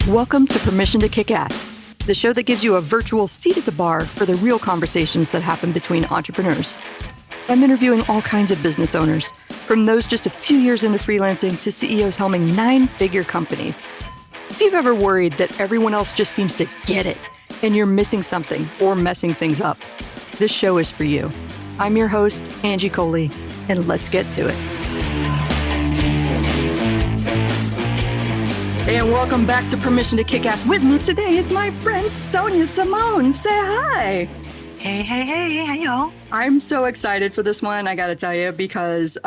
Welcome to Permission to Kick Ass, the show that gives you a virtual seat at the bar for the real conversations that happen between entrepreneurs. I'm interviewing all kinds of business owners, from those just a few years into freelancing to CEOs helming 9-figure companies. If you've ever worried that everyone else just seems to get it and you're missing something or messing things up, this show is for you. I'm your host, Angie Coley, and let's get to it. And welcome back to Permission to Kick Ass. With me today is my friend Sonia Simone. Say hi. Hey, how y'all? I'm so excited for this one, I gotta tell you, because,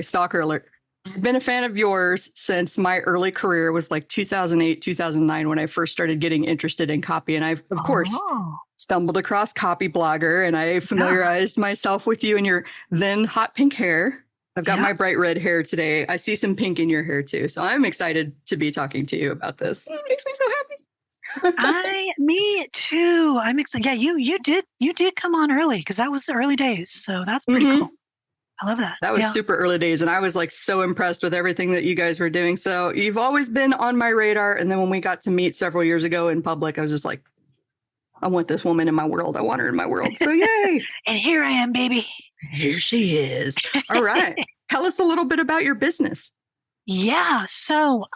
stalker alert. I've been a fan of yours since my early career was like 2008, 2009, when I first started getting interested in copy. And I've, of course, stumbled across Copy Blogger, and I familiarized myself with you and your then hot pink hair. I've got my bright red hair today. I see some pink in your hair too. So I'm excited to be talking to you about this. It makes me so happy. Me too. I'm excited. Yeah, you did come on early because that was the early days. So that's pretty cool. I love that. That was super early days. And I was like so impressed with everything that you guys were doing. So you've always been on my radar. And then when we got to meet several years ago in public, I was just like, I want this woman in my world. I want her in my world. So yay. And here I am, baby. Here she is. All right. Tell us a little bit about your business. Yeah. So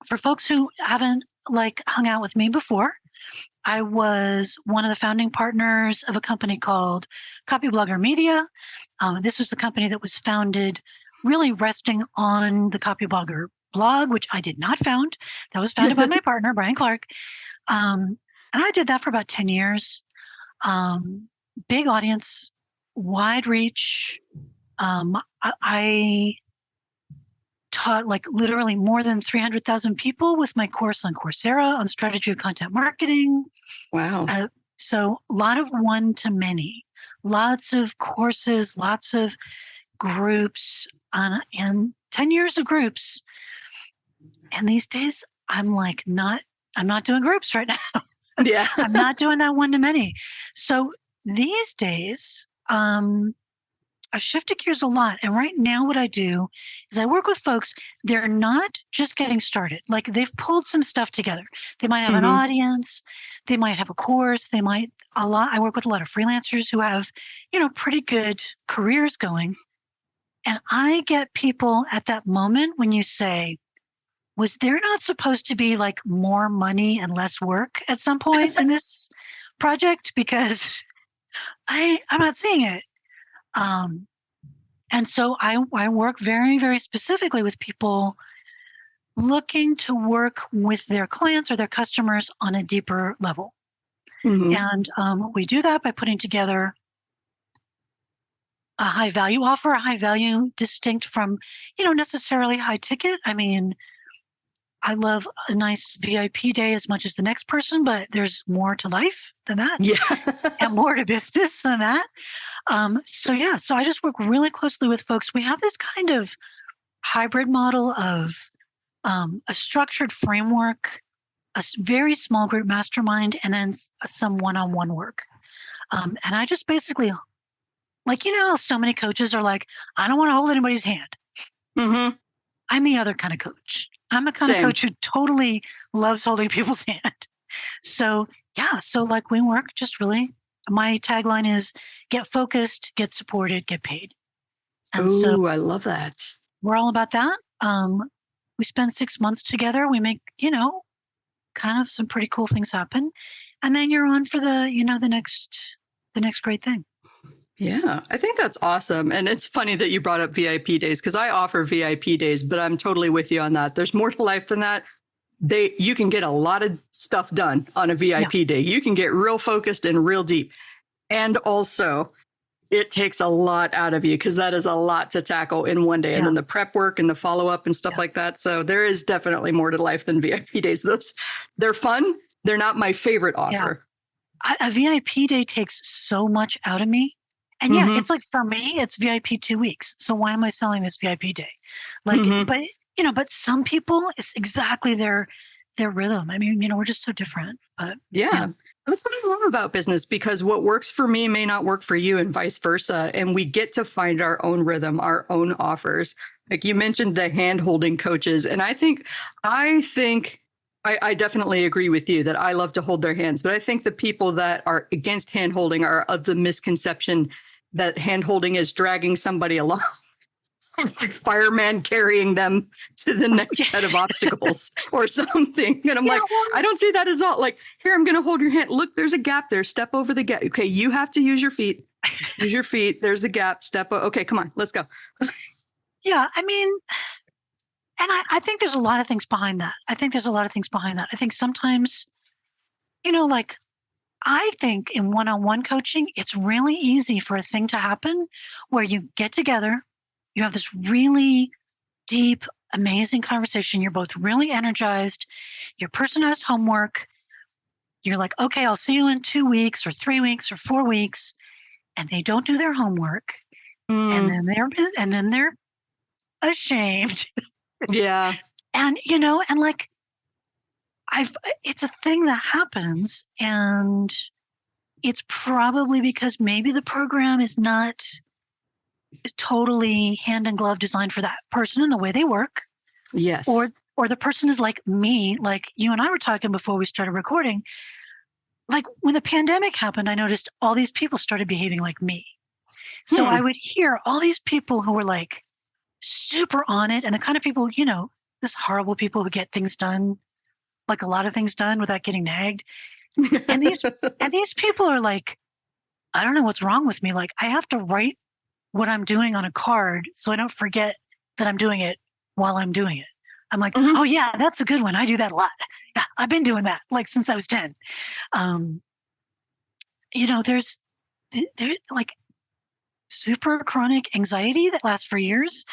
for folks who haven't hung out with me before, I was one of the founding partners of a company called Copy Blogger Media. This was the company that was founded really resting on the Copy Blogger blog, which I did not found. That was founded by my partner, Brian Clark. And I did that for about 10 years. Big audience, wide reach. I taught literally more than 300,000 people with my course on Coursera on strategy of content marketing. Wow. So a lot of one-to-many, lots of courses, lots of groups, and 10 years of groups. And these days I'm not doing groups right now. Yeah. I'm not doing that one-to-many. So these days, I've shifted gears a lot. And right now what I do is I work with folks. They're not just getting started. They've pulled some stuff together. They might have an audience. They might have a course. I work with a lot of freelancers who have, pretty good careers going. And I get people at that moment when you say, was there not supposed to be more money and less work at some point in this project? Because I'm not seeing it. And so I work very, very specifically with people looking to work with their clients or their customers on a deeper level. And we do that by putting together a high value offer, a high value distinct from, necessarily high ticket. I mean, I love a nice VIP day as much as the next person, but there's more to life than that. Yeah. And more to business than that. So I just work really closely with folks. We have this kind of hybrid model of a structured framework, a very small group mastermind, and then some one-on-one work. And I just basically, how so many coaches are I don't want to hold anybody's hand. I'm the other kind of coach. I'm the kind of coach who totally loves holding people's hand. So we work just really, my tagline is get focused, get supported, get paid. And so I love that. We're all about that. We spend 6 months together. We make, kind of some pretty cool things happen. And then you're on for the next great thing. Yeah, I think that's awesome. And it's funny that you brought up VIP days because I offer VIP days, but I'm totally with you on that. There's more to life than that. You can get a lot of stuff done on a VIP day. You can get real focused and real deep. And also, it takes a lot out of you because that is a lot to tackle in one day. And then the prep work and the follow-up and stuff like that. So there is definitely more to life than VIP days. They're fun. They're not my favorite offer. A VIP day takes so much out of me. And it's for me, it's VIP 2 weeks. So why am I selling this VIP day? But some people, it's exactly their rhythm. I mean, we're just so different. But That's what I love about business, because what works for me may not work for you and vice versa. And we get to find our own rhythm, our own offers. Like you mentioned the hand holding coaches. And I definitely agree with you that I love to hold their hands. But I think the people that are against hand holding are of the misconception that hand holding is dragging somebody along. Like fireman carrying them to the next set of obstacles or something. And I'm like, I don't see that as all. Like, here, I'm going to hold your hand. Look, there's a gap there. Step over the gap. Okay, you have to use your feet. Use your feet. There's the gap. Okay, come on, let's go. Yeah, I mean, and I think there's a lot of things behind that. I think sometimes, like, I think in one-on-one coaching, it's really easy for a thing to happen where you get together, you have this really deep, amazing conversation. You're both really energized. Your person has homework. You're like, okay, I'll see you in 2 weeks or 3 weeks or 4 weeks. And they don't do their homework. And then they're ashamed. Yeah. And, like, it's a thing that happens. And it's probably because maybe the program is not totally hand in glove designed for that person and the way they work. Yes. Or the person is like me, like you and I were talking before we started recording. Like when the pandemic happened, I noticed all these people started behaving like me. So I would hear all these people who were like super on it, and the kind of people, this horrible people who get things done, like a lot of things done without getting nagged. And these people are like, I don't know what's wrong with me. Like I have to write what I'm doing on a card so I don't forget that I'm doing it while I'm doing it. I'm like, oh yeah, that's a good one. I do that a lot. Yeah, I've been doing that like since I was 10. There's like super chronic anxiety that lasts for years,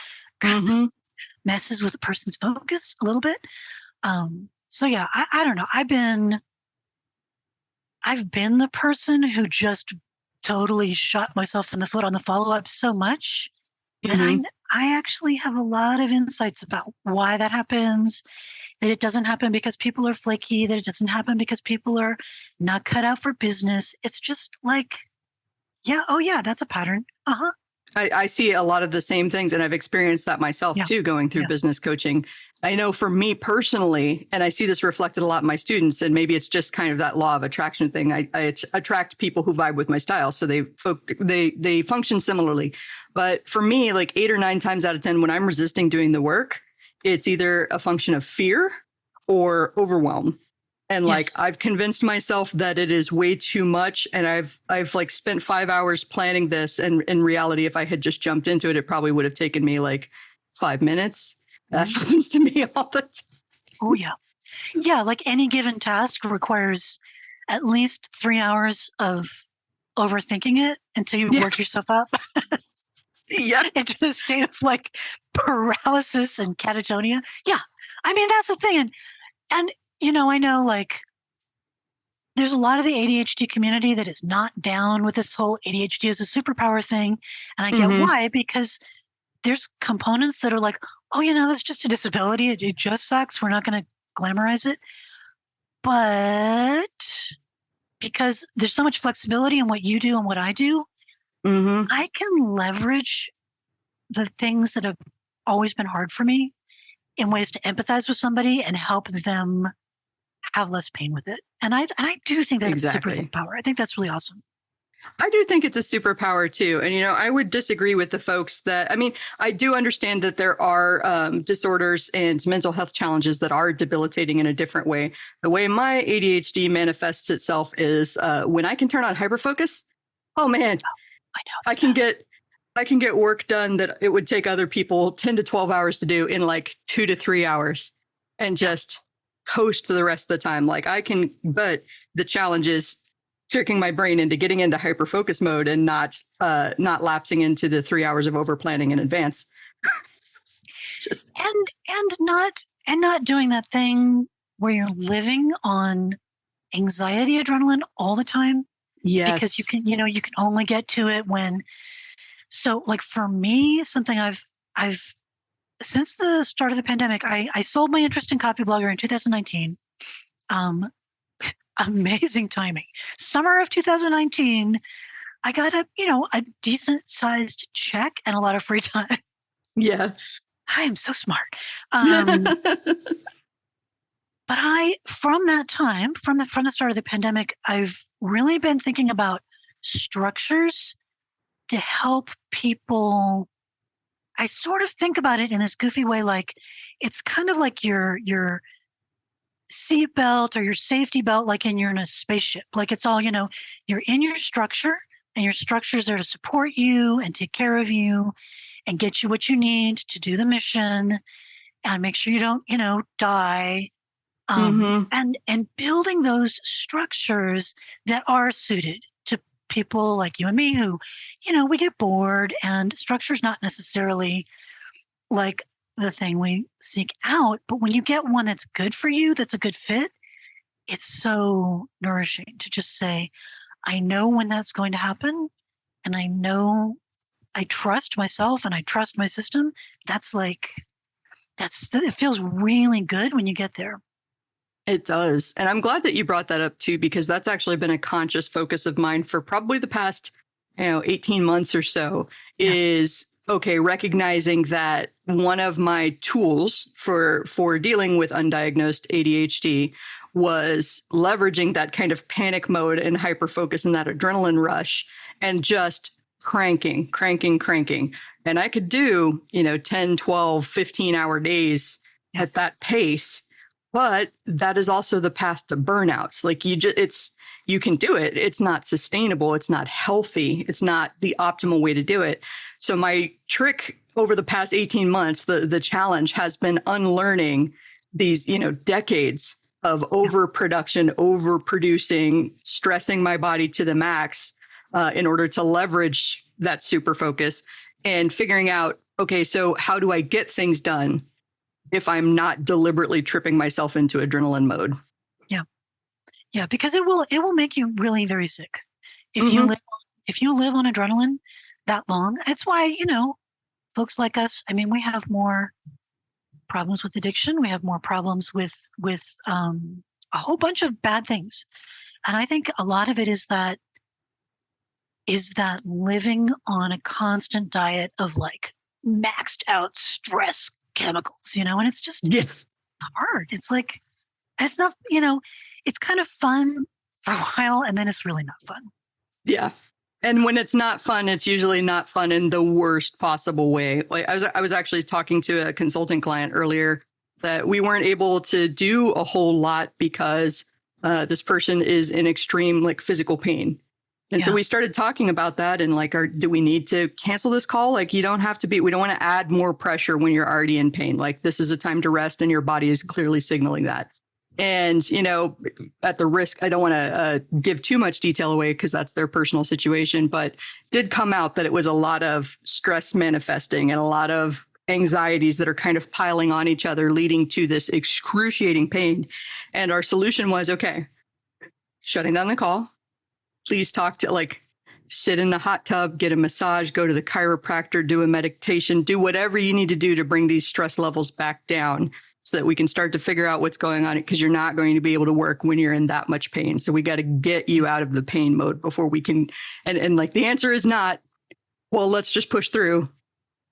messes with a person's focus a little bit. So yeah, I don't know. I've been the person who just totally shot myself in the foot on the follow-up so much that I actually have a lot of insights about why that happens, that it doesn't happen because people are flaky, that it doesn't happen because people are not cut out for business. It's just like, that's a pattern. I see a lot of the same things, and I've experienced that myself too, going through business coaching. I know for me personally, and I see this reflected a lot in my students, and maybe it's just kind of that law of attraction thing. I attract people who vibe with my style, so they function similarly. But for me, like 8 or 9 times out of 10, when I'm resisting doing the work, it's either a function of fear or overwhelm. And like, I've convinced myself that it is way too much. And I've like spent 5 hours planning this. And in reality, if I had just jumped into it, it probably would have taken me like 5 minutes. That happens to me all the time. Oh yeah. Yeah. Like any given task requires at least 3 hours of overthinking it until you work yourself up. Into a state of like paralysis and catatonia. Yeah. I mean, that's the thing. And I know like there's a lot of the ADHD community that is not down with this whole ADHD as a superpower thing. And I get why, because there's components that are like, oh, that's just a disability. It just sucks. We're not going to glamorize it. But because there's so much flexibility in what you do and what I do, I can leverage the things that have always been hard for me in ways to empathize with somebody and help them have less pain with it. And I do think that's a superpower. I think that's really awesome. I do think it's a superpower too. And, I would disagree with the folks that, I do understand that there are disorders and mental health challenges that are debilitating in a different way. The way my ADHD manifests itself is when I can turn on hyperfocus. Oh man, I know. I can get work done that it would take other people 10 to 12 hours to do in like 2 to 3 hours, and just coast the rest of the time. Like I can, but the challenge is tricking my brain into getting into hyperfocus mode and not lapsing into the 3 hours of over planning in advance. and not doing that thing where you're living on anxiety adrenaline all the time. Yes. Because you can only get to it when. So like for me, something I've since the start of the pandemic, I sold my interest in Copy Blogger in 2019. amazing timing. Summer of 2019, I got a decent sized check and a lot of free time. Yeah. I am so smart. But from that time, from the start of the pandemic, I've really been thinking about structures to help people. I sort of think about it in this goofy way, like it's kind of like your seat belt or your safety belt, like you're in a spaceship. Like it's all, you're in your structure, and your structure's there to support you and take care of you and get you what you need to do the mission and make sure you don't, die. Mm-hmm. And building those structures that are suited to people like you and me who, we get bored, and structure's not necessarily like the thing we seek out. But when you get one that's good for you, that's a good fit, it's so nourishing to just say, I know when that's going to happen, and I know I trust myself and I trust my system. It feels really good when you get there. It does. And I'm glad that you brought that up too, because that's actually been a conscious focus of mine for probably the past, 18 months or so. Yeah. Is okay, recognizing that one of my tools for dealing with undiagnosed ADHD was leveraging that kind of panic mode and hyper focus and that adrenaline rush and just cranking. And I could do, 10, 12, 15-hour days at that pace. But that is also the path to burnouts. Like you can do it. It's not sustainable. It's not healthy. It's not the optimal way to do it. So my trick over the past 18 months, the challenge has been unlearning these, decades of overproduction, overproducing, stressing my body to the max in order to leverage that super focus and figuring out, okay, so how do I get things done if I'm not deliberately tripping myself into adrenaline mode? Yeah, because it will make you really very sick if Mm-hmm. you live on adrenaline that long. That's why, folks like us, I mean, we have more problems with addiction. We have more problems with a whole bunch of bad things. And I think a lot of it is that living on a constant diet of like maxed out stress chemicals, and it's just Yes. hard. It's like, it's not, it's kind of fun for a while, and then it's really not fun. Yeah. And when it's not fun, it's usually not fun in the worst possible way. Like I was actually talking to a consulting client earlier that we weren't able to do a whole lot because this person is in extreme like physical pain. And so we started talking about that and like, do we need to cancel this call? Like, you don't have to we don't want to add more pressure when you're already in pain. Like, this is a time to rest and your body is clearly signaling that. And, at the risk, I don't want to give too much detail away because that's their personal situation, but did come out that it was a lot of stress manifesting and a lot of anxieties that are kind of piling on each other, leading to this excruciating pain. And our solution was, okay, shutting down the call. Please sit in the hot tub, get a massage, go to the chiropractor, do a meditation, do whatever you need to do to bring these stress levels back down so that we can start to figure out what's going on, because you're not going to be able to work when you're in that much pain. So we got to get you out of the pain mode before we can. And like the answer is not, well, let's just push through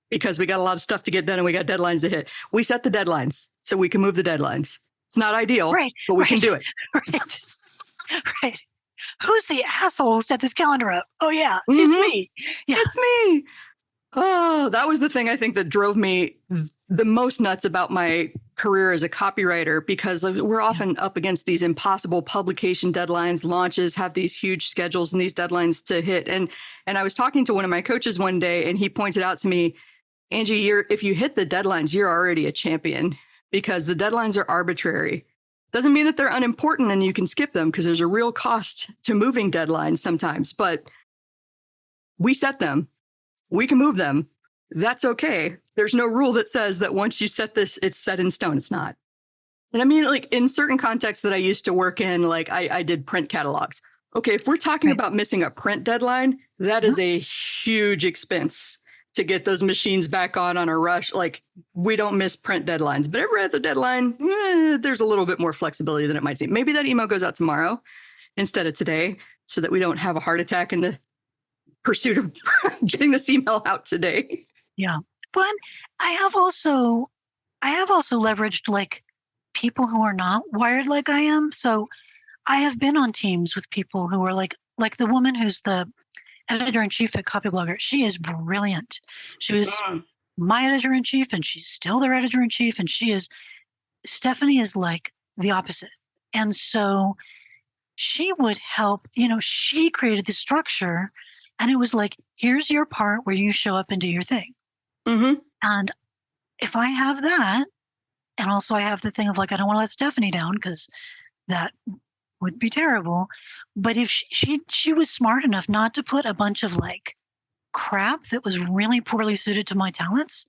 because we got a lot of stuff to get done and we got deadlines to hit. We set the deadlines so we can move the deadlines. It's not ideal, but we can do it. Right. Who's the asshole who set this calendar up? Oh, yeah, Mm-hmm. It's me. Yeah. It's me. Oh, that was the thing I think that drove me the most nuts about my career as a copywriter, because we're often up against these impossible publication deadlines. Launches have these huge schedules and these deadlines to hit. And I was talking to one of my coaches one day and he pointed out to me, Angie, if you hit the deadlines, you're already a champion because the deadlines are arbitrary. Doesn't mean that they're unimportant and you can skip them because there's a real cost to moving deadlines sometimes, but we set them. We can move them. That's okay. There's no rule that says that once you set this, it's set in stone. It's not. And I mean, like in certain contexts that I used to work in, like I did print catalogs. Okay, if we're talking about missing a print deadline, that is a huge expense to get those machines back on a rush. Like, we don't miss print deadlines, but every other deadline, there's a little bit more flexibility than it might seem. Maybe that email goes out tomorrow instead of today, so that we don't have a heart attack in the pursuit of getting this email out today. Yeah. But I have also leveraged like people who are not wired like I am. So I have been on teams with people who are like the woman who's the editor-in-chief at Copyblogger. She is brilliant. She was my editor-in-chief, and she's still their editor-in-chief. And Stephanie is like the opposite. And so she would help, she created the structure, and it was like, here's your part where you show up and do your thing. Mm-hmm. And if I have that, and also I have the thing of like, I don't want to let Stephanie down because that would be terrible. But if she was smart enough not to put a bunch of like crap that was really poorly suited to my talents,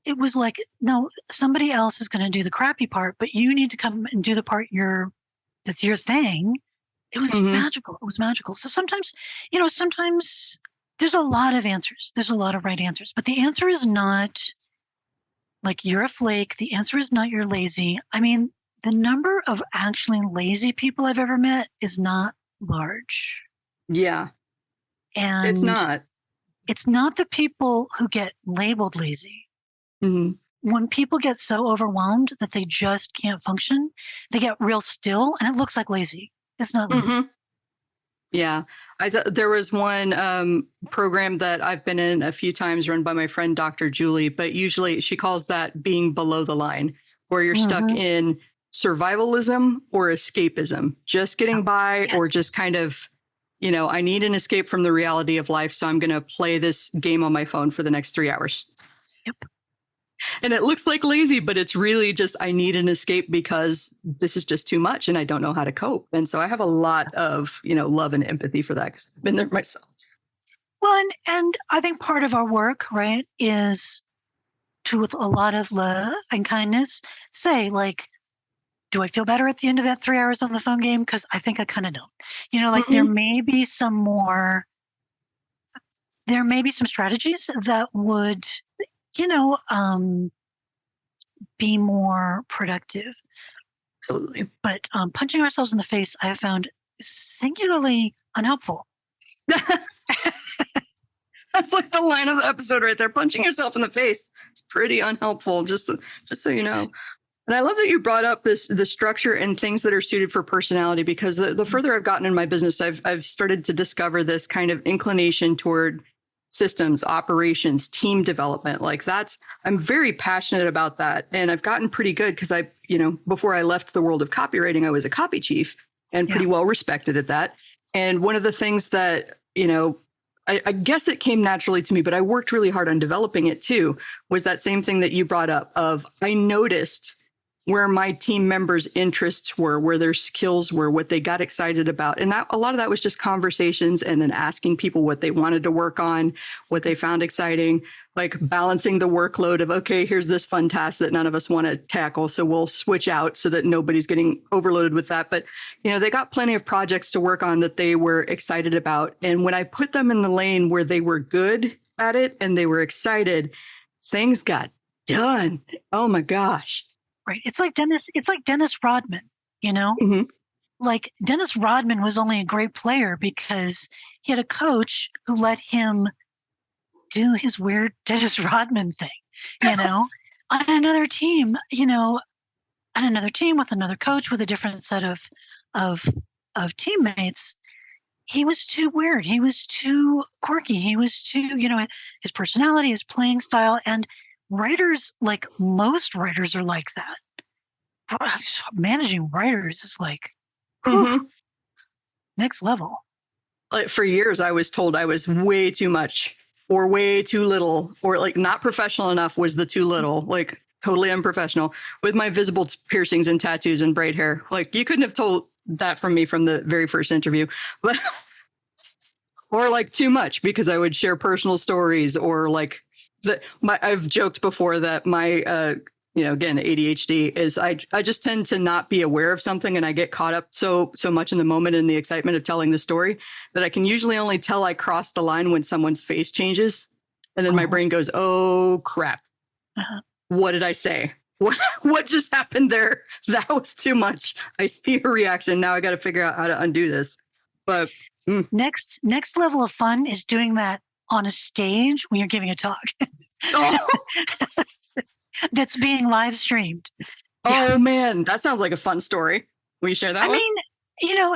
it was like, no, somebody else is going to do the crappy part, but you need to come and do the part that's your thing. It was magical. It was magical. So sometimes there's a lot of answers. There's a lot of right answers, but the answer is not like you're a flake. The answer is not you're lazy. I mean, the number of actually lazy people I've ever met is not large. Yeah. And it's not. It's not the people who get labeled lazy. Mm-hmm. When people get so overwhelmed that they just can't function, they get real still, and it looks like lazy. It's not lazy. Mm-hmm. Yeah. There was one program that I've been in a few times run by my friend, Dr. Julie, but usually she calls that being below the line, where you're stuck in survivalism or escapism, just getting by, or just kind of, I need an escape from the reality of life. So I'm going to play this game on my phone for the next 3 hours. Yep. And it looks like lazy, but it's really just, I need an escape because this is just too much and I don't know how to cope. And so I have a lot of, love and empathy for that, because I've been there myself. Well, and I think part of our work, right, is to, with a lot of love and kindness, say like, do I feel better at the end of that 3 hours on the phone game? Because I think I kind of don't. There may be some strategies that would, be more productive. Absolutely. But punching ourselves in the face, I have found singularly unhelpful. That's like the line of the episode right there. Punching yourself in the face. It's pretty unhelpful, just so you know. And I love that you brought up the structure and things that are suited for personality, because the further I've gotten in my business, I've started to discover this kind of inclination toward systems, operations, team development. I'm very passionate about that. And I've gotten pretty good because before I left the world of copywriting, I was a copy chief and pretty well respected at that. And one of the things that, I guess it came naturally to me, but I worked really hard on developing it too, was that same thing that you brought up of, I noticed where my team members' interests were, where their skills were, what they got excited about. And a lot of that was just conversations, and then asking people what they wanted to work on, what they found exciting, like balancing the workload of, okay, here's this fun task that none of us want to tackle, so we'll switch out so that nobody's getting overloaded with that. But, they got plenty of projects to work on that they were excited about. And when I put them in the lane where they were good at it and they were excited, things got done. Oh my gosh. Right. It's like Dennis Rodman, Mm-hmm. Like Dennis Rodman was only a great player because he had a coach who let him do his weird Dennis Rodman thing, on another team, on another team with another coach with a different set of teammates. He was too weird. He was too quirky. He was too, his personality, his playing style, and writers, like most writers, are like that. Managing writers is like next level. Like for years, I was told I was way too much or way too little, or like not professional enough was the too little, like totally unprofessional, with my visible piercings and tattoos and braid hair. Like you couldn't have told that from me from the very first interview, but or like too much because I would share personal stories, or like I've joked before that my, again, ADHD is I just tend to not be aware of something, and I get caught up so much in the moment and the excitement of telling the story that I can usually only tell I crossed the line when someone's face changes. And then my brain goes, oh crap. Uh-huh. What did I say? What just happened there? That was too much. I see a reaction. Now I got to figure out how to undo this. But next level of fun is doing that on a stage when you're giving a talk. That's being live streamed. Oh man, that sounds like a fun story. Will you share that one? I mean,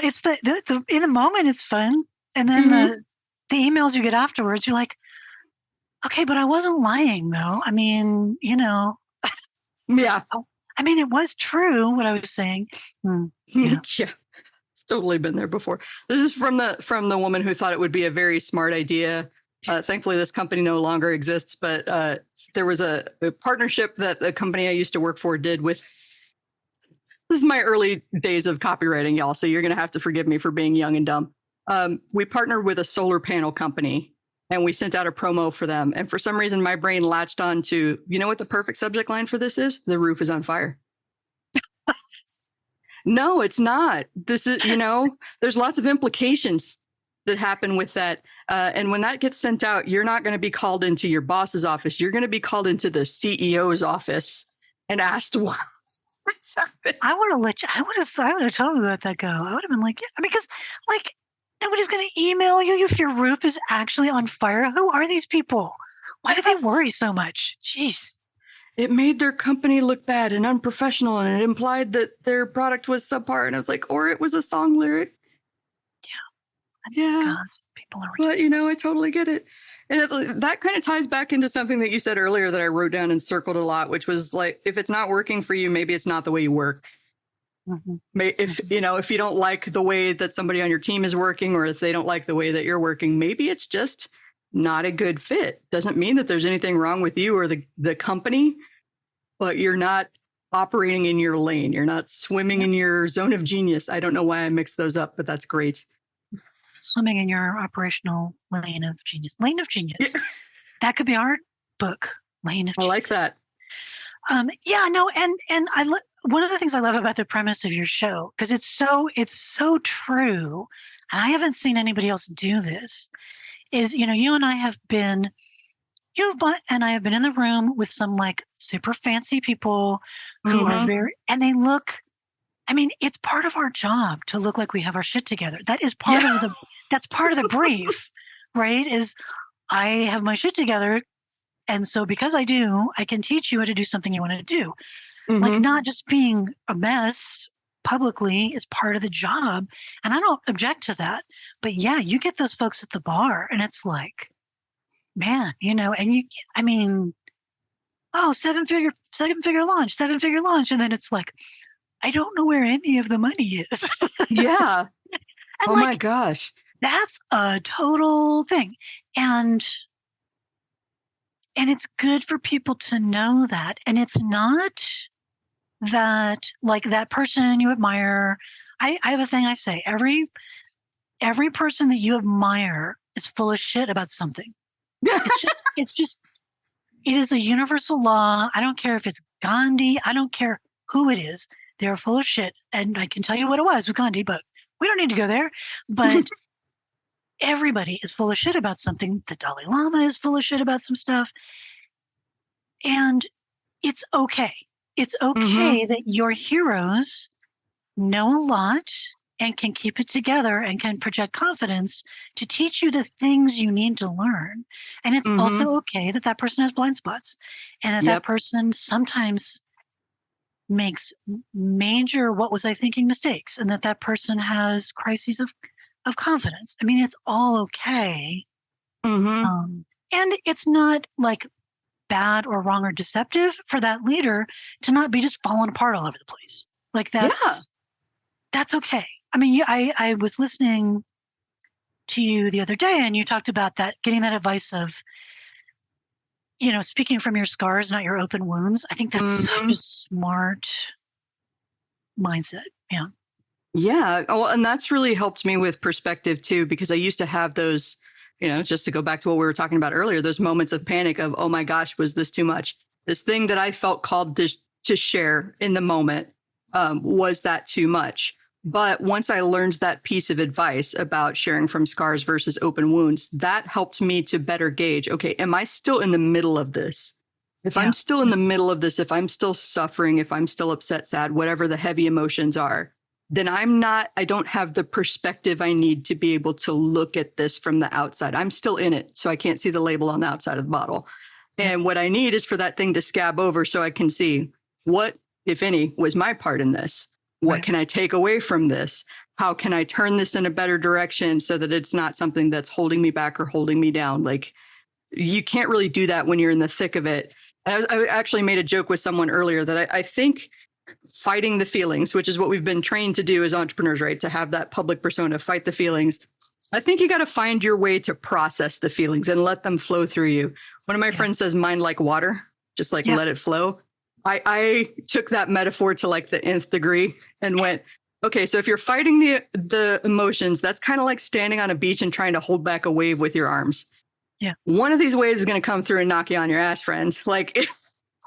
it's the in a moment it's fun, and then the emails you get afterwards, you're like, okay, but I wasn't lying though. I mean, Yeah. I mean, it was true what I was saying. Yeah. Yeah. Totally been there before. This is from the woman who thought it would be a very smart idea. Thankfully, this company no longer exists, but there was a partnership that the company I used to work for did with. This is my early days of copywriting, y'all, so you're going to have to forgive me for being young and dumb. We partnered with a solar panel company, and we sent out a promo for them. And for some reason, my brain latched on to, you know what the perfect subject line for this is? The roof is on fire. No, it's not. This is, there's lots of implications that happen with that. And when that gets sent out, you're not going to be called into your boss's office. You're going to be called into the CEO's office and asked what's happened. I would have totally let that go. I would have been like, because like nobody's going to email you if your roof is actually on fire. Who are these people? Why do they worry so much? Jeez. It made their company look bad and unprofessional, and it implied that their product was subpar. And I was like, or it was a song lyric. Yeah. God, people are ridiculous. But, I totally get it. And that kind of ties back into something that you said earlier that I wrote down and circled a lot, which was like, if it's not working for you, maybe it's not the way you work. If you don't like the way that somebody on your team is working, or if they don't like the way that you're working, maybe it's just not a good fit. Doesn't mean that there's anything wrong with you or the company, but you're not operating in your lane. You're not swimming in your zone of genius. I don't know why I mixed those up, but that's great. Swimming in your operational lane of genius. Lane of genius. Yeah. That could be our book. Lane of genius. I like that. And one of the things I love about the premise of your show, because it's so true, and I haven't seen anybody else do this, is, you and I have been, and I have been in the room with some like super fancy people who are and they look, it's part of our job to look like we have our shit together. That is part of that's part of the brief, right? Is I have my shit together. And so because I do, I can teach you how to do something you want to do. Like not just being a mess publicly is part of the job. And I don't object to that. But yeah, you get those folks at the bar and it's like, man, and seven-figure launch. And then it's like, I don't know where any of the money is. Yeah. Oh my gosh. That's a total thing. And it's good for people to know that. And it's not that like that person you admire. I have a thing I say, every person that you admire is full of shit about something. It is a universal law. I don't care if it's Gandhi. I don't care who it is. They're full of shit. And I can tell you what it was with Gandhi, but we don't need to go there. But everybody is full of shit about something. The Dalai Lama is full of shit about some stuff. And it's okay. It's okay that your heroes know a lot and can keep it together and can project confidence to teach you the things you need to learn. And it's also okay that that person has blind spots and that that person sometimes makes major, what was I thinking, mistakes, and that person has crises of confidence. It's all okay. And it's not like bad or wrong or deceptive for that leader to not be just falling apart all over the place. Like that's okay. I was listening to you the other day and you talked about that, getting that advice of, speaking from your scars, not your open wounds. I think that's such a smart mindset. Yeah. Yeah. Oh, and that's really helped me with perspective too, because I used to have those, just to go back to what we were talking about earlier, those moments of panic of, oh my gosh, was this too much? This thing that I felt called to share in the moment, was that too much? But once I learned that piece of advice about sharing from scars versus open wounds, that helped me to better gauge, okay, am I still in the middle of this? If I'm still in the middle of this, if I'm still suffering, if I'm still upset, sad, whatever the heavy emotions are, then I don't have the perspective I need to be able to look at this from the outside. I'm still in it, so I can't see the label on the outside of the bottle. And what I need is for that thing to scab over so I can see what, if any, was my part in this. What can I take away from this? How can I turn this in a better direction so that it's not something that's holding me back or holding me down? Like, you can't really do that when you're in the thick of it. And I actually made a joke with someone earlier that I think fighting the feelings, which is what we've been trained to do as entrepreneurs, right? To have that public persona, fight the feelings. I think you got to find your way to process the feelings and let them flow through you. One of my friends says, mind like water, just like let it flow. I took that metaphor to like the nth degree and went, okay, so if you're fighting the emotions, that's kind of like standing on a beach and trying to hold back a wave with your arms. Yeah. One of these waves is going to come through and knock you on your ass, friend. Like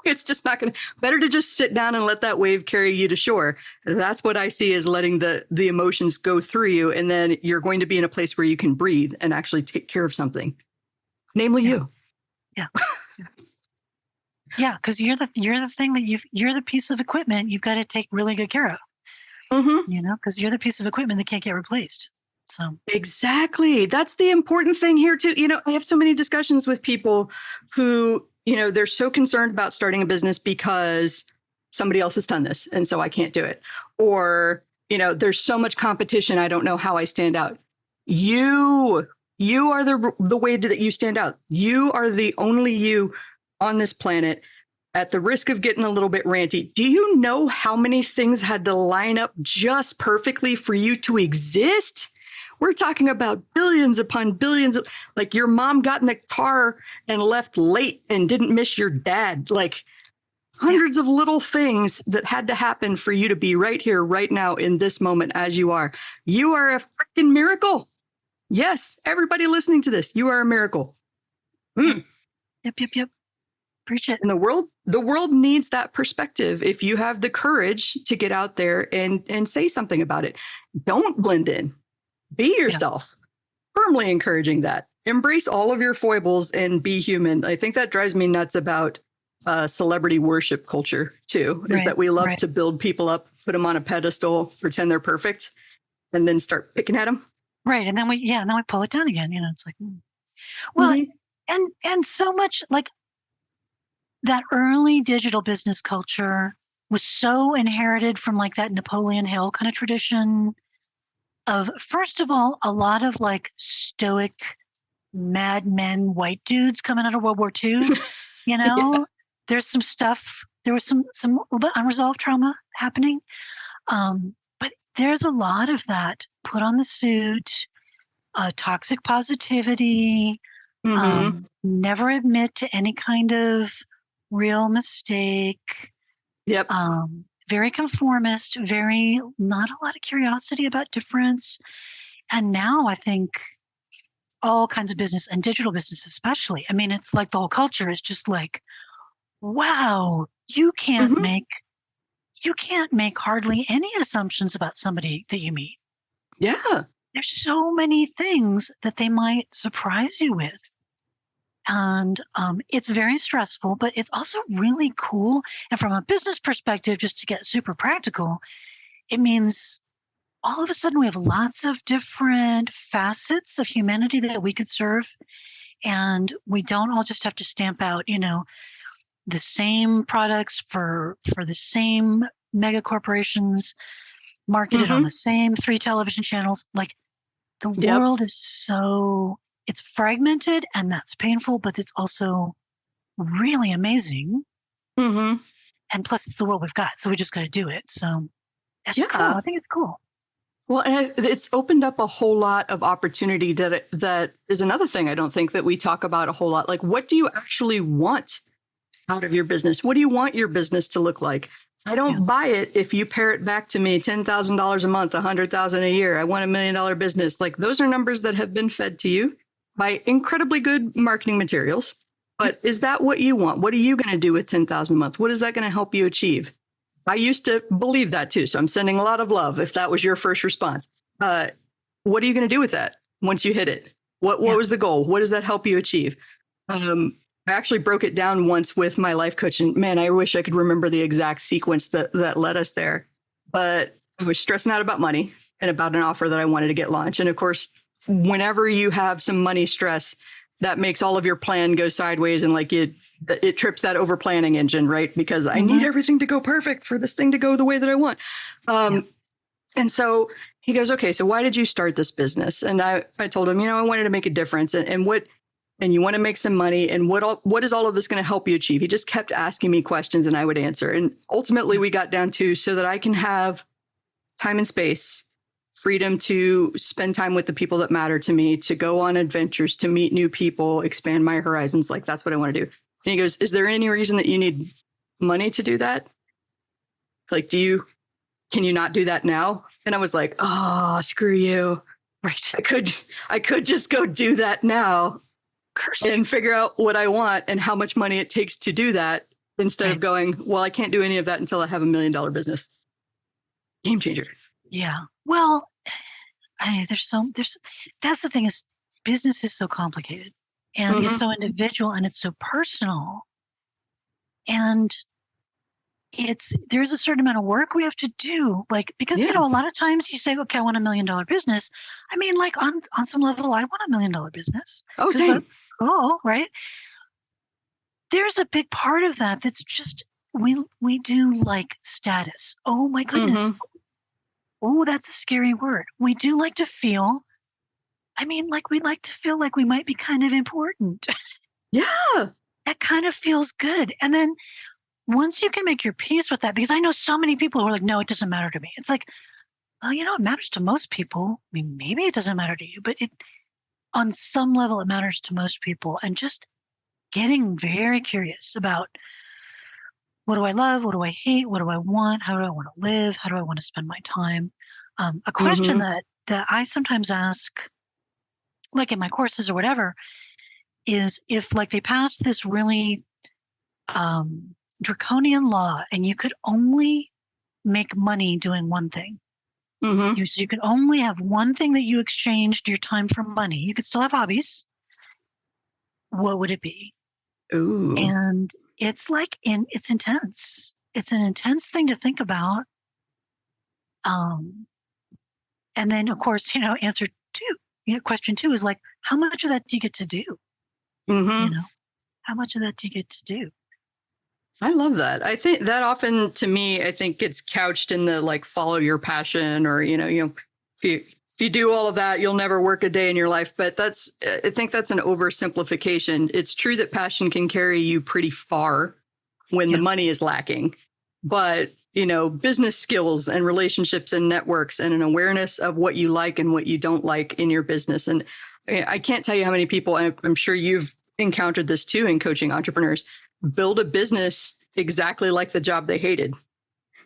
it's just not going to, better to just sit down and let that wave carry you to shore. That's what I see as letting the emotions go through you. And then you're going to be in a place where you can breathe and actually take care of something, namely you. Yeah. Yeah, because you're the thing that you're the piece of equipment you've got to take really good care of. You know, because you're the piece of equipment that can't get replaced. So exactly, that's the important thing here too. You know, I have so many discussions with people who, you know, they're so concerned about starting a business because somebody else has done this, and so I can't do it. Or, you know, there's so much competition, I don't know how I stand out. You are the way that you stand out. You are the only you on this planet. At the risk of getting a little bit ranty, do you know how many things had to line up just perfectly for you to exist? We're talking about billions upon billions. Like your mom got in the car and left late and didn't miss your dad. Like hundreds of little things that had to happen for you to be right here, right now, in this moment as you are. You are a freaking miracle. Yes, everybody listening to this, you are a miracle. Yep. Preach it. And the world needs that perspective. If you have the courage to get out there and say something about it, don't blend in. Be yourself. Firmly encouraging that. Embrace all of your foibles and be human. I think that drives me nuts about celebrity worship culture too, is that we love to build people up, put them on a pedestal, pretend they're perfect, and then start picking at them. Right. And then we pull it down again. You know, it's like, well, and so much like that early digital business culture was so inherited from like that Napoleon Hill kind of tradition of, first of all, a lot of like stoic mad men, white dudes coming out of World War II. You know, there's some stuff, there was some unresolved trauma happening. But there's a lot of that. Put on the suit, toxic positivity, never admit to any kind of real mistake. Very conformist, very not a lot of curiosity about difference. And now I think all kinds of business and digital business especially, I mean, it's like the whole culture is just like, wow, you can't make hardly any assumptions about somebody that you meet. Yeah. There's so many things that they might surprise you with. And it's very stressful, but it's also really cool. And from a business perspective, just to get super practical, it means all of a sudden we have lots of different facets of humanity that we could serve. And we don't all just have to stamp out, you know, the same products for the same mega corporations marketed on the same 3 television channels. Like the world is so, it's fragmented, and that's painful, but it's also really amazing. And plus it's the world we've got, so we just got to do it. So it's cool. I think it's cool. Well, and it's opened up a whole lot of opportunity that is another thing I don't think that we talk about a whole lot. Like, what do you actually want out of your business? What do you want your business to look like? I don't buy it if you pair it back to me $10,000 a month, $100,000 a year. I want $1 million business. Like, those are numbers that have been fed to you by incredibly good marketing materials. But is that what you want? What are you going to do with $10,000 a month? What is that going to help you achieve? I used to believe that too. So I'm sending a lot of love if that was your first response. What are you going to do with that once you hit it? What was the goal? What does that help you achieve? I actually broke it down once with my life coach, and man, I wish I could remember the exact sequence that led us there. But I was stressing out about money and about an offer that I wanted to get launched. And of course, whenever you have some money stress, that makes all of your plan go sideways, and like it trips that over planning engine, right? Because I need everything to go perfect for this thing to go the way that I want. And so he goes, okay, so why did you start this business? And I told him, I wanted to make a difference, and you want to make some money, and what is all of this going to help you achieve? He just kept asking me questions, and I would answer. And ultimately we got down to so that I can have time and space, freedom to spend time with the people that matter to me, to go on adventures, to meet new people, expand my horizons. Like, that's what I want to do. And he goes, is there any reason that you need money to do that? Like, can you not do that now? And I was like, oh, screw you. Right. I could just go do that now and figure out what I want and how much money it takes to do that, instead of going, well, I can't do any of that until I have $1 million business. Game changer. Yeah. Well, that's the thing, is business is so complicated, and it's so individual, and it's so personal. And there's a certain amount of work we have to do, like, because, a lot of times you say, okay, I want $1 million business. I mean, like on some level, I want $1 million business. Oh, same. Cool, right? There's a big part of that that's just, we do like status. Oh my goodness. Oh, that's a scary word. We do like to feel, we like to feel like we might be kind of important. Yeah. That kind of feels good. And then once you can make your peace with that, because I know so many people who are like, no, it doesn't matter to me. It's like, well, it matters to most people. I mean, maybe it doesn't matter to you, but on some level, it matters to most people. And just getting very curious about, what do I love? What do I hate? What do I want? How do I want to live? How do I want to spend my time? A question that I sometimes ask, like in my courses or whatever, is if like they passed this really draconian law and you could only make money doing one thing. So you could only have one thing that you exchanged your time for money. You could still have hobbies. What would it be? Ooh. And it's like, it's intense. It's an intense thing to think about. And then of course, answer two, question two is like, how much of that do you get to do? How much of that do you get to do? I love that. I think that often, to me, I think gets couched in the like, follow your passion, or, if you do all of that, you'll never work a day in your life. But I think that's an oversimplification. It's true that passion can carry you pretty far when the money is lacking. But, business skills and relationships and networks and an awareness of what you like and what you don't like in your business. And I can't tell you how many people, and I'm sure you've encountered this too in coaching entrepreneurs, build a business exactly like the job they hated,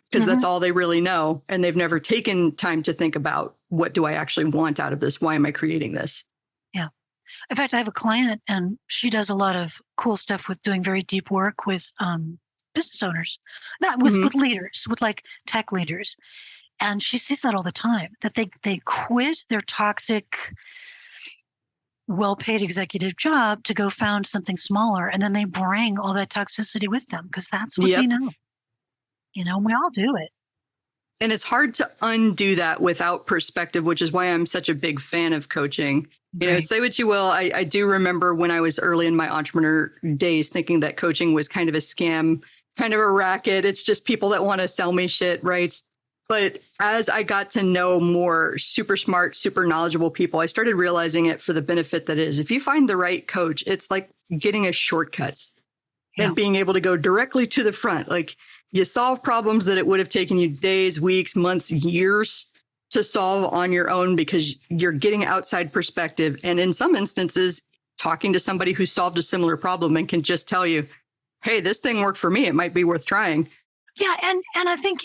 because that's all they really know. And they've never taken time to think about, what do I actually want out of this? Why am I creating this? Yeah. In fact, I have a client, and she does a lot of cool stuff with doing very deep work with business owners, not with leaders, with like tech leaders. And she sees that all the time, that they quit their toxic, well-paid executive job to go found something smaller, and then they bring all that toxicity with them, because that's what they know. We all do it. And it's hard to undo that without perspective, which is why I'm such a big fan of coaching. Say what you will. I do remember when I was early in my entrepreneur days thinking that coaching was kind of a scam, kind of a racket. It's just people that want to sell me shit, right? But as I got to know more super smart, super knowledgeable people, I started realizing it for the benefit that is. If you find the right coach, it's like getting a shortcuts and being able to go directly to the front. Like, you solve problems that it would have taken you days, weeks, months, years to solve on your own, because you're getting outside perspective. And in some instances, talking to somebody who solved a similar problem and can just tell you, hey, this thing worked for me. It might be worth trying. Yeah. And I think,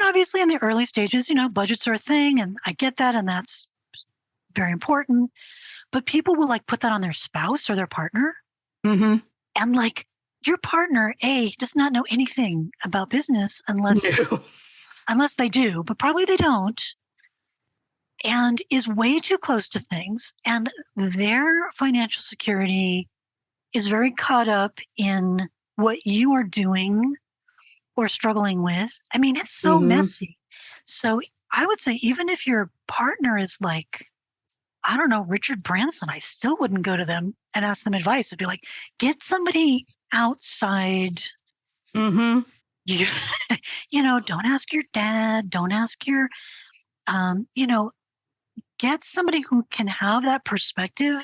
obviously in the early stages, budgets are a thing, and I get that. And that's very important. But people will like put that on their spouse or their partner. And like, your partner, A, does not know anything about business No. unless they do, but probably they don't, and is way too close to things. And their financial security is very caught up in what you are doing or struggling with. I mean, it's so Hmm. messy. So I would say, even if your partner is like, I don't know, Richard Branson, I still wouldn't go to them and ask them advice. I'd be like, get somebody outside. Hmm. You, don't ask your dad, don't ask your, um, you know, get somebody who can have that perspective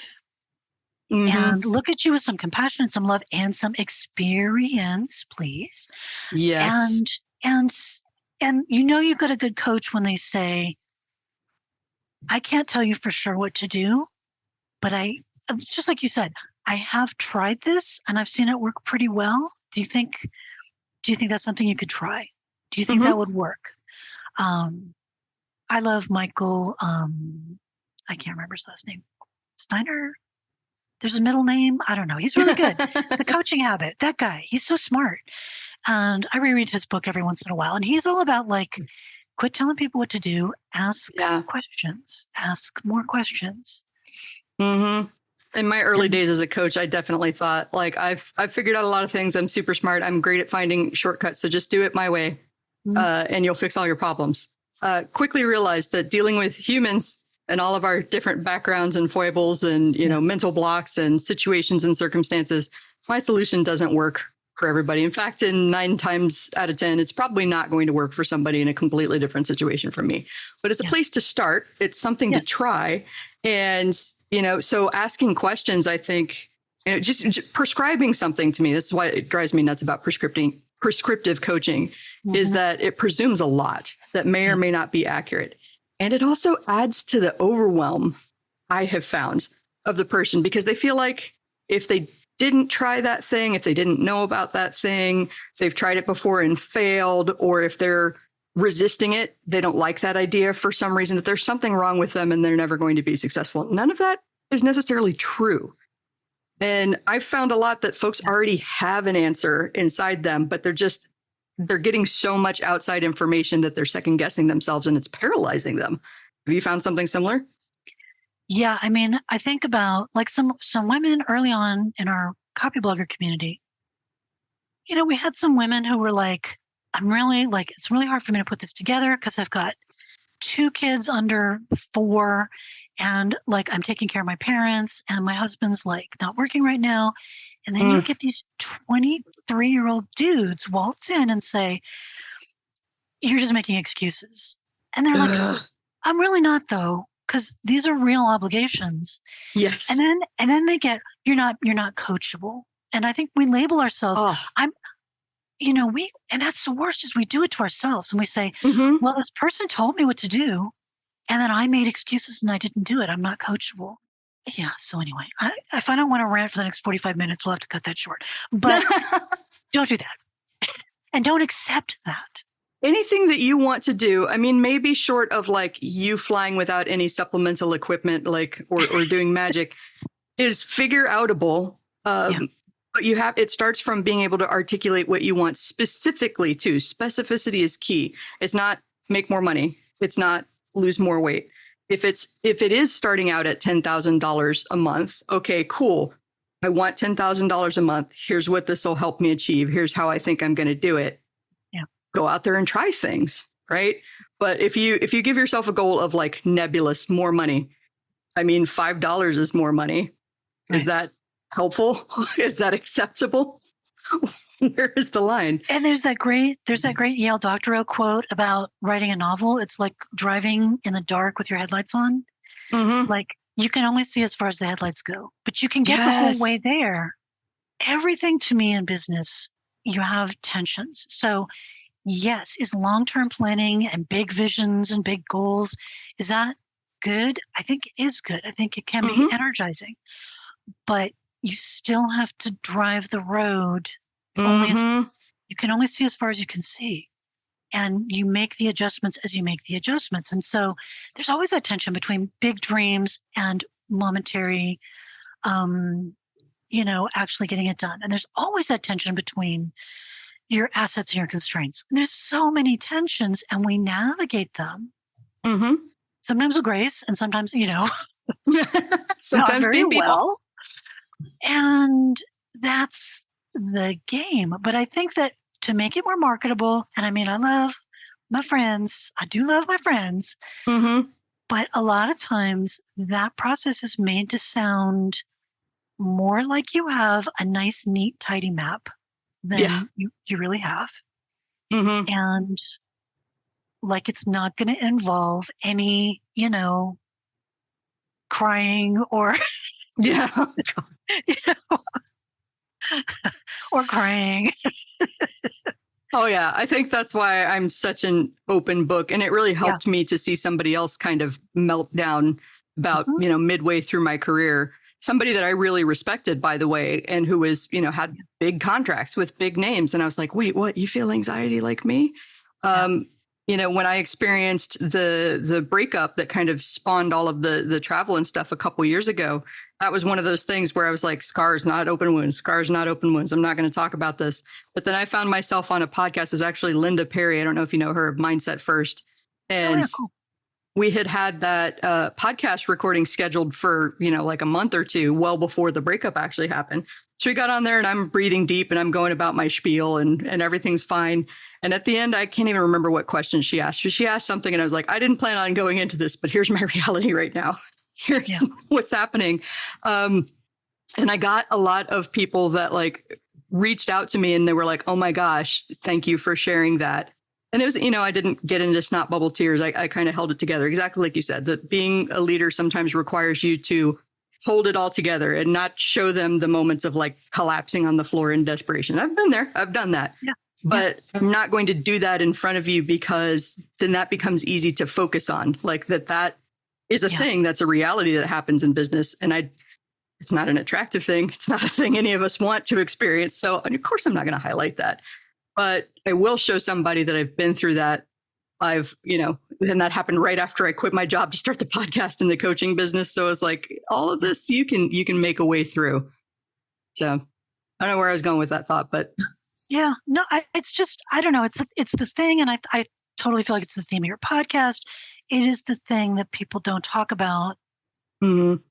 Hmm. and look at you with some compassion and some love and some experience, please. Yes. And and and you've got a good coach when they say, I can't tell you for sure what to do, but just like you said, I have tried this and I've seen it work pretty well. Do you think that's something you could try? Do you think that Hmm. would work? Um, I love Michael. I can't remember his last name. Steiner. There's a middle name. I don't know. He's really good. The Coaching Habit. That guy. He's so smart. And I reread his book every once in a while. And he's all about like, quit telling people what to do. Ask Yeah. questions. Ask more questions. Hmm. In my early And days as a coach, I definitely thought like I've figured out a lot of things. I'm super smart. I'm great at finding shortcuts. So just do it my way, mm, and you'll fix all your problems. Quickly realized that dealing with humans and all of our different backgrounds and foibles and yeah, mental blocks and situations and circumstances, my solution doesn't work for everybody. In fact, in 9 times out of 10, it's probably not going to work for somebody in a completely different situation from me. But it's a yeah, place to start. It's something to yeah, try. And so asking questions, I think, just prescribing something to me. This is why it drives me nuts about prescriptive coaching, is hmm, that it presumes a lot that may or yeah, may not be accurate. And it also adds to the overwhelm I have found of the person, because they feel like if they didn't try that thing, if they didn't know about that thing, they've tried it before and failed, or if they're resisting it, they don't like that idea for some reason, that there's something wrong with them and they're never going to be successful. None of that is necessarily true. And I've found a lot that folks yeah. already have an answer inside them, but they're getting so much outside information that they're second guessing themselves and it's paralyzing them. Have you found something similar? Yeah, I mean, I think about like some women early on in our copy blogger community. We had some women who were like, I'm really like, it's really hard for me to put this together because I've got 2 kids under 4, and like I'm taking care of my parents, and my husband's like not working right now. And then you Mm. get these 23-year-old dudes waltz in and say, you're just making excuses. And they're like, Ugh. I'm really not though, because these are real obligations. And Yes. then they get, you're not coachable. And I think we label ourselves, Oh. I'm, and that's the worst, is we do it to ourselves and we say, Mm-hmm. well, this person told me what to do, and then I made excuses and I didn't do it. I'm not coachable. Yeah. So anyway, if I don't want to rant for the next 45 minutes, we'll have to cut that short. But don't do that, and don't accept that. Anything that you want to do, I mean, maybe short of like you flying without any supplemental equipment, like, or doing magic, is figure outable. Yeah. But it starts from being able to articulate what you want specifically to. Specificity is key. It's not make more money. It's not lose more weight. If it is starting out at $10,000 a month, okay, cool. I want $10,000 a month. Here's what this will help me achieve. Here's how I think I'm going to do it. Yeah. Go out there and try things, right? But if you give yourself a goal of like nebulous more money, I mean, $5 is more money. Is Right. that helpful? Is that acceptable? Where is the line? And there's that great Yale doctoral quote about writing a novel. It's like driving in the dark with your headlights on. Mm-hmm. Like, you can only see as far as the headlights go, but you can get the whole way Yes. there. Everything to me in business, you have tensions. So yes, is long-term planning and big visions and big goals, is that good? I think it is good. I think it can be Mm-hmm. energizing, but you still have to drive the road. Only as Mm-hmm. You can only see as far as you can see. And you make the adjustments as you make the adjustments. And so there's always that tension between big dreams and momentary um, actually getting it done. And there's always that tension between your assets and your constraints. And there's so many tensions, and we navigate them. Mm-hmm. Sometimes with grace, and sometimes, Sometimes not very being people. well. And that's the game. But I think that to make it more marketable, and I mean, I love my friends. I do love my friends. Mm-hmm. But a lot of times that process is made to sound more like you have a nice, neat, tidy map than you really have. Mm-hmm. And like it's not going to involve any, crying or, Yeah. or crying. Oh, yeah. I think that's why I'm such an open book. And it really helped me to see somebody else kind of melt down about, midway through my career. Somebody that I really respected, by the way, and who was, had big contracts with big names. And I was like, wait, what? You feel anxiety like me? When I experienced the breakup that kind of spawned all of the travel and stuff a couple years ago, that was one of those things where I was like, scars, not open wounds, scars, not open wounds. I'm not going to talk about this. But then I found myself on a podcast. It was actually Linda Perry. I don't know if you know her, Mindset First. And cool. We had that podcast recording scheduled for, like a month or two, well before the breakup actually happened. So we got on there and I'm breathing deep and I'm going about my spiel and everything's fine. And at the end, I can't even remember what question she asked. She asked something and I was like, I didn't plan on going into this, but here's my reality right now. Here's what's happening. And I got a lot of people that like reached out to me and they were like, oh my gosh, thank you for sharing that. And it was, I didn't get into snot bubble tears. I kind of held it together. Exactly like you said, that being a leader sometimes requires you to hold it all together and not show them the moments of like collapsing on the floor in desperation. I've been there. I've done that. Yeah. But I'm not going to do that in front of you because then that becomes easy to focus on. Like that is a thing. That's a reality that happens in business. And it's not an attractive thing. It's not a thing any of us want to experience. So of course I'm not going to highlight that. But I will show somebody that I've been through that. And that happened right after I quit my job to start the podcast and the coaching business. So it's like all of this, you can make a way through. So I don't know where I was going with that thought, but yeah, no, it's just, I don't know. It's the thing. And I totally feel like it's the theme of your podcast. It is the thing that people don't talk about. Mm-hmm.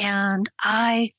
And I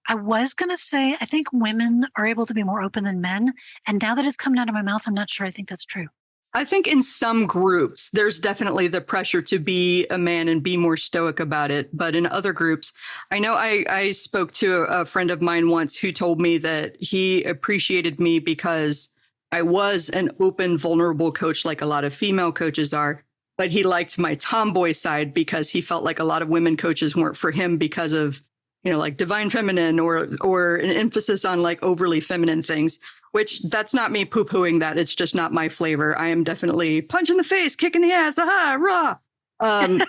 was going to say, I think women are able to be more open than men. And now that it's coming out of my mouth, I'm not sure I think that's true. I think in some groups, there's definitely the pressure to be a man and be more stoic about it. But in other groups, I know I spoke to a friend of mine once who told me that he appreciated me because I was an open, vulnerable coach like a lot of female coaches are. But he liked my tomboy side because he felt like a lot of women coaches weren't for him because of, like divine feminine or an emphasis on like overly feminine things. Which that's not me poo-pooing that. It's just not my flavor. I am definitely punch in the face, kick in the ass, aha, rah. And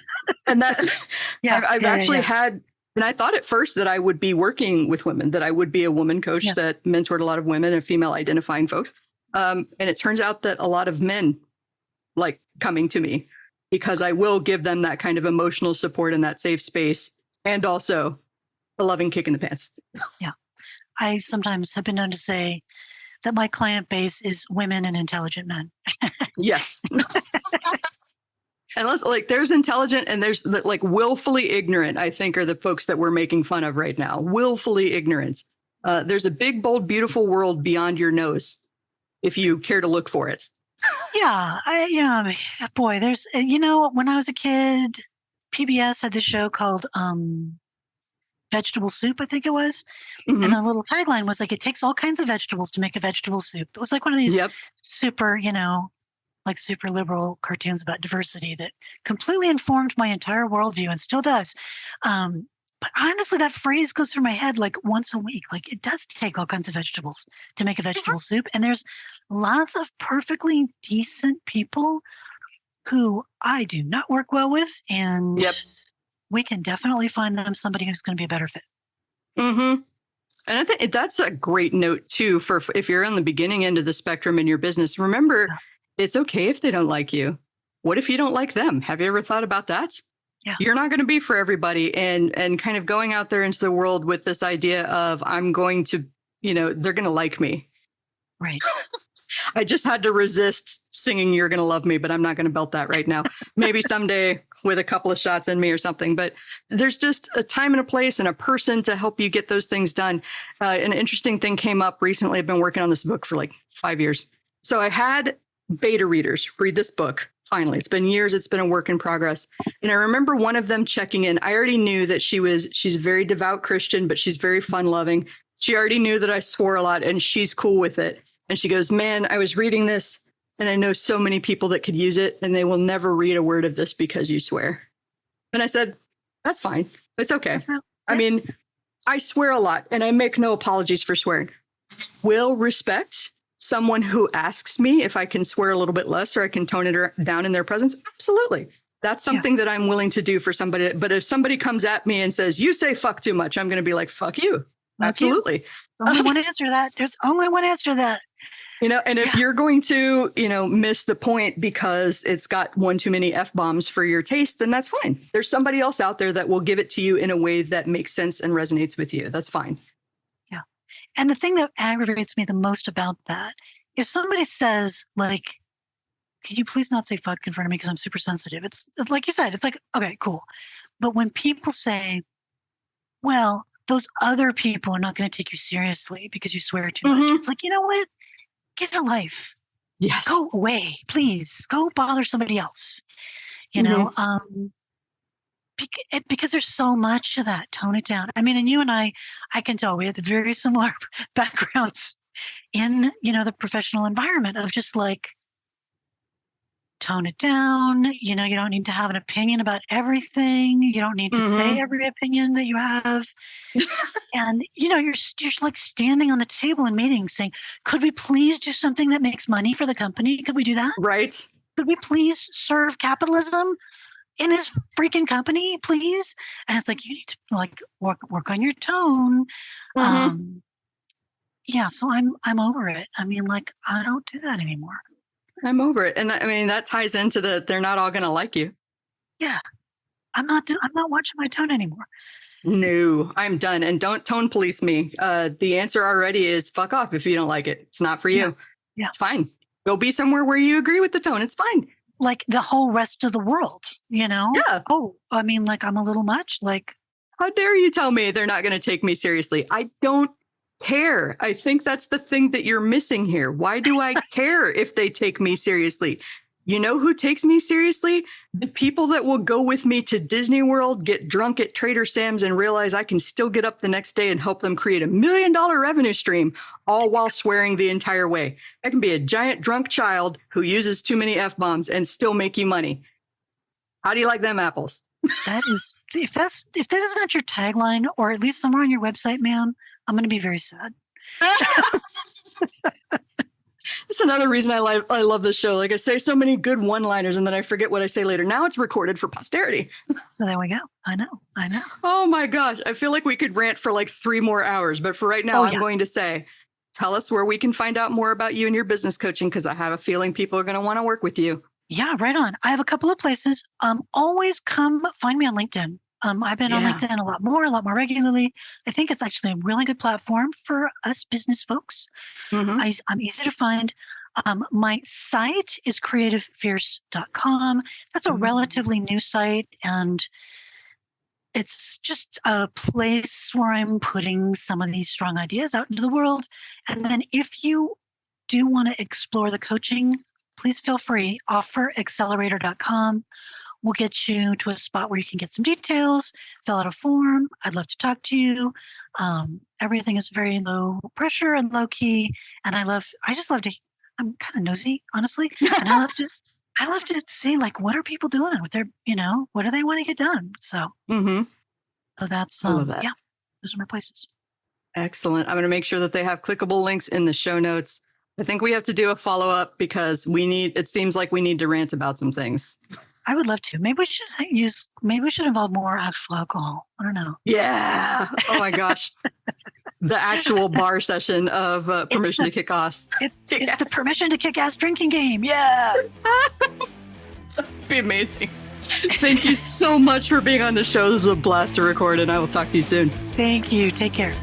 that I've actually had, and I thought at first that I would be working with women, that I would be a woman coach that mentored a lot of women and female identifying folks. And it turns out that a lot of men like coming to me because I will give them that kind of emotional support in that safe space and also a loving kick in the pants. Yeah. I sometimes have been known to say that my client base is women and intelligent men. Yes. Unless like there's intelligent and there's like willfully ignorant, I think are the folks that we're making fun of right now. Willfully ignorance. There's a big, bold, beautiful world beyond your nose if you care to look for it. Yeah. Boy, there's, when I was a kid, PBS had this show called Vegetable Soup, I think it was. Mm-hmm. And the little tagline was like, it takes all kinds of vegetables to make a vegetable soup. It was like one of these super, like super liberal cartoons about diversity that completely informed my entire worldview and still does. But honestly, that phrase goes through my head like once a week. Like it does take all kinds of vegetables to make a vegetable soup. And there's lots of perfectly decent people who I do not work well with. And we can definitely find them somebody who's going to be a better fit. Mm-hmm. And I think that's a great note too, for if you're on the beginning end of the spectrum in your business, remember, it's okay if they don't like you. What if you don't like them? Have you ever thought about that? Yeah. You're not going to be for everybody. And kind of going out there into the world with this idea of I'm going to, they're going to like me. Right. I just had to resist singing You're Gonna Love Me, but I'm not going to belt that right now. Maybe someday with a couple of shots in me or something. But there's just a time and a place and a person to help you get those things done. An interesting thing came up recently. I've been working on this book for like 5 years. So I had beta readers read this book. Finally, it's been years. It's been a work in progress. And I remember one of them checking in. I already knew that she's a very devout Christian, but she's very fun loving. She already knew that I swore a lot and she's cool with it. And she goes, man, I was reading this and I know so many people that could use it and they will never read a word of this because you swear. And I said, that's fine. It's okay. I mean, I swear a lot and I make no apologies for swearing. Will respect someone who asks me if I can swear a little bit less or I can tone it down in their presence. Absolutely. That's something that I'm willing to do for somebody. But if somebody comes at me and says, you say fuck too much, I'm going to be like, fuck you. Absolutely. Only one answer to that. There's only one answer to that. And if you're going to, miss the point because it's got one too many F-bombs for your taste, then that's fine. There's somebody else out there that will give it to you in a way that makes sense and resonates with you. That's fine. Yeah. And the thing that aggravates me the most about that, if somebody says, like, can you please not say fuck in front of me because I'm super sensitive? It's like you said, it's like, okay, cool. But when people say, well, those other people are not going to take you seriously because you swear too much. It's like, you know what? Get a life. Yes. Go away, please. Go bother somebody else. Because there's so much of that. Tone it down. I mean, and you and I can tell we have very similar backgrounds in, the professional environment of just like, tone it down. You don't need to have an opinion about everything. You don't need to say every opinion that you have. And, you're like standing on the table in meetings saying, could we please do something that makes money for the company? Could we do that? Right. Could we please serve capitalism in this freaking company, please? And it's like, you need to like work on your tone. So I'm over it. I mean, like, I don't do that anymore. I'm over it. And I mean, that ties into they're not all going to like you. Yeah. I'm not watching my tone anymore. No, I'm done. And don't tone police me. The answer already is fuck off if you don't like it. It's not for you. Yeah. It's fine. Go be somewhere where you agree with the tone. It's fine. Like the whole rest of the world, Yeah. Oh, I mean, like I'm a little much. Like, how dare you tell me they're not going to take me seriously? I don't care. I think that's the thing that you're missing here. Why do I care if they take me seriously? You know who takes me seriously? The people that will go with me to Disney World, get drunk at Trader Sam's and realize I can still get up the next day and help them create $1 million revenue stream, all while swearing the entire way. I can be a giant drunk child who uses too many F-bombs and still make you money. How do you like them apples? That is, if that is not your tagline, or at least somewhere on your website, ma'am, I'm going to be very sad. That's another reason I love this show. Like I say so many good one-liners and then I forget what I say later. Now it's recorded for posterity. So there we go. I know. Oh my gosh. I feel like we could rant for like 3 more hours. But for right now, I'm going to say, tell us where we can find out more about you and your business coaching, because I have a feeling people are going to want to work with you. Yeah, right on. I have a couple of places. Always come find me on LinkedIn. I've been on LinkedIn a lot more regularly. I think it's actually a really good platform for us business folks. I'm easy to find. My site is creativefierce.com. That's a relatively new site, and it's just a place where I'm putting some of these strong ideas out into the world. And then if you do want to explore the coaching, please feel free. Offeraccelerator.com. We'll get you to a spot where you can get some details, fill out a form. I'd love to talk to you. Everything is very low pressure and low key. And I'm kind of nosy, honestly. And I love to see, like, what are people doing with their, what do they want to get done? So, so that's, those are my places. Excellent. I'm going to make sure that they have clickable links in the show notes. I think we have to do a follow-up because it seems like we need to rant about some things. I would love to. Maybe we should involve more actual alcohol. I don't know. Yeah. Oh my gosh. The actual bar session of permission to kick ass. It's the permission to kick ass drinking game. Yeah. That'd be amazing. Thank you so much for being on the show. This is a blast to record, and I will talk to you soon. Thank you. Take care.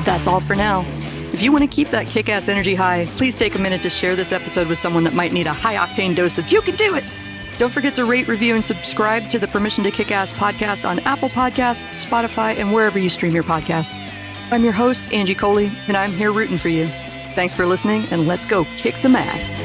That's all for now. If you want to keep that kick-ass energy high, please take a minute to share this episode with someone that might need a high-octane dose of "you can do it." Don't forget to rate, review, and subscribe to the Permission to Kick-Ass podcast on Apple Podcasts, Spotify, and wherever you stream your podcasts. I'm your host, Angie Coley, and I'm here rooting for you. Thanks for listening, and let's go kick some ass.